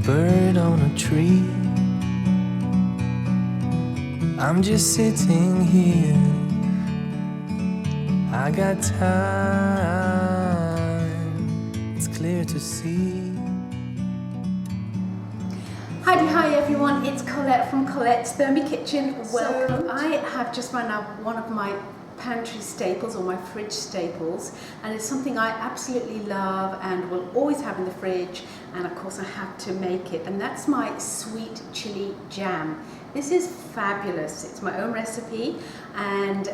bird on a tree. I'm just sitting here, I got time, it's clear to see. Hi everyone, it's Colette from Colette's Thermi Kitchen. Welcome. So I have just run out one of my pantry staples or my fridge staples, and it's something I absolutely love and will always have in the fridge, and of course I have to make it, and that's my sweet chili jam. This is fabulous. It's my own recipe and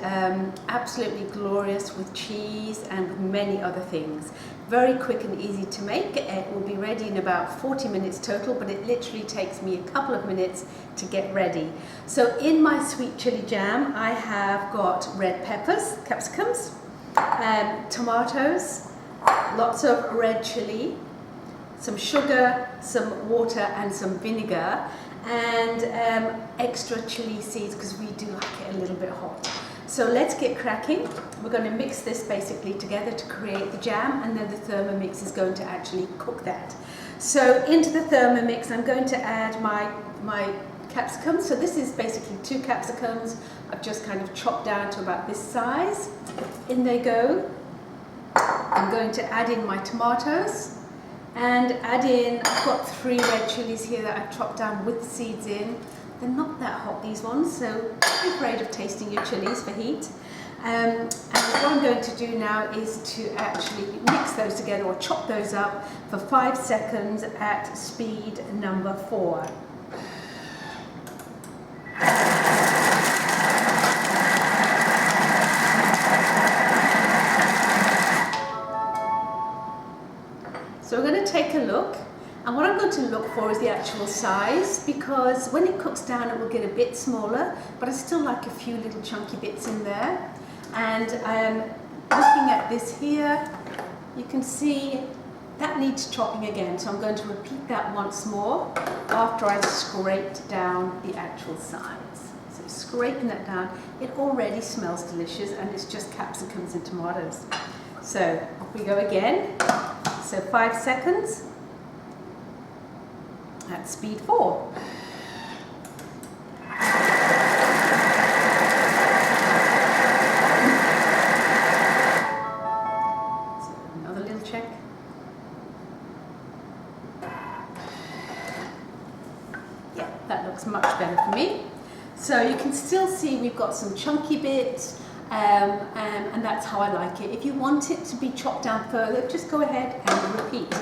absolutely glorious with cheese and with many other things. Very quick and easy to make. It will be ready in about 40 minutes total, but it literally takes me a couple of minutes to get ready. So in my sweet chili jam, I have got red peppers, capsicums, tomatoes, lots of red chili, some sugar, some water and some vinegar, and extra chili seeds because we do like it a little bit hot. So let's get cracking. We're going to mix this basically together to create the jam, and then the Thermomix is going to actually cook that. So into the Thermomix I'm going to add my capsicums. So this is basically 2 capsicums. I've just kind of chopped down to about this size. In they go. I'm going to add in my tomatoes and add in, I've got 3 red chilies here that I've chopped down with the seeds in. They're not that hot, these ones, so don't be afraid of tasting your chilies for heat. And what I'm going to do now is to actually mix those together or chop those up for 5 seconds at speed number 4. So we're going to take a look, and what I'm going to look for is the actual size, because when it cooks down it will get a bit smaller, but I still like a few little chunky bits in there. And looking at this here, you can see that needs chopping again, so I'm going to repeat that once more after I've scraped down the actual size. So scraping that down, it already smells delicious, and it's just capsicums and tomatoes. So off we go again. So 5 seconds at speed 4. So another little check. Yeah, that looks much better for me. So you can still see we've got some chunky bits. And that's how I like it. If you want it to be chopped down further, just go ahead and repeat.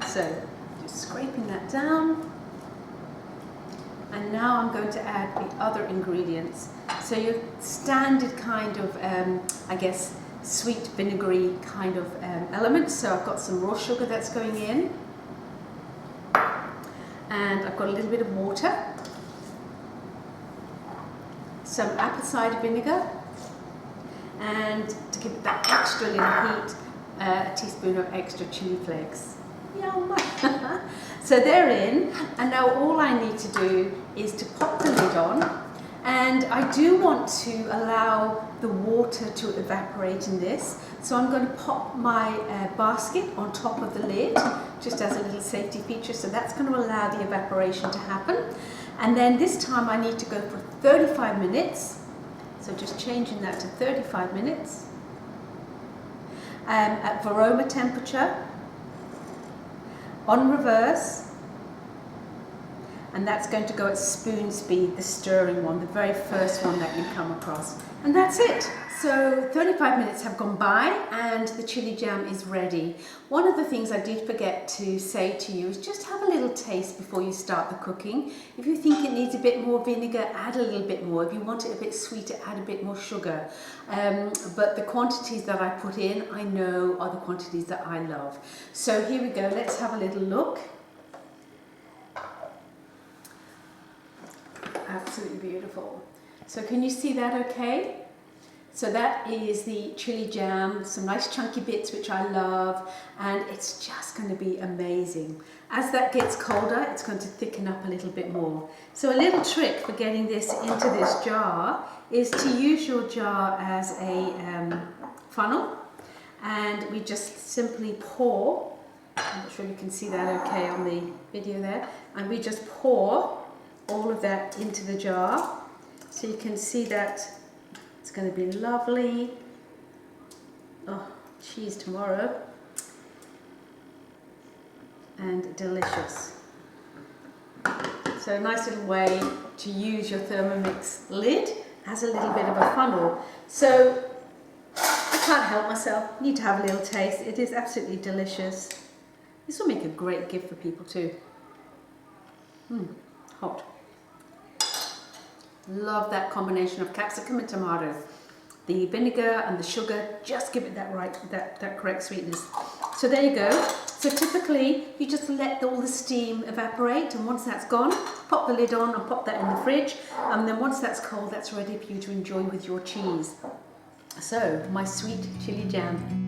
So just scraping that down. And now I'm going to add the other ingredients. So your standard kind of, I guess, sweet vinegary kind of element. So I've got some raw sugar that's going in. And I've got a little bit of water. Some apple cider vinegar. And to give it that extra little heat, a teaspoon of extra chili flakes. Yum! So they're in, and now all I need to do is to pop the lid on, and I do want to allow the water to evaporate in this, so I'm going to pop my basket on top of the lid, just as a little safety feature, so that's going to allow the evaporation to happen. And then this time I need to go for 35 minutes. So just changing that to 35 minutes at Varoma temperature, on reverse, and that's going to go at spoon speed, the stirring one, the very first one that you come across. And that's it. So 35 minutes have gone by and the chili jam is ready. One of the things I did forget to say to you is just have a little taste before you start the cooking. If you think it needs a bit more vinegar, add a little bit more. If you want it a bit sweeter, add a bit more sugar. But the quantities that I put in, I know are the quantities that I love. So here we go, let's have a little look. Absolutely beautiful. So can you see that okay? So that is the chili jam, some nice chunky bits which I love, and it's just going to be amazing. As that gets colder, it's going to thicken up a little bit more. So a little trick for getting this into this jar is to use your jar as a funnel, and we just simply pour I'm not sure you can see that okay on the video there. And we just pour all of that into the jar. So you can see that it's going to be lovely. Oh, cheese tomorrow. And delicious. So a nice little way to use your Thermomix lid as a little bit of a funnel. So I can't help myself, need to have a little taste. It is absolutely delicious. This will make a great gift for people too. Hot. Love that combination of capsicum and tomato. The vinegar and the sugar just give it that correct sweetness. So there you go. So typically you just let all the steam evaporate, and once that's gone, pop the lid on and pop that in the fridge, and then once that's cold, that's ready for you to enjoy with your cheese. So my sweet chili jam.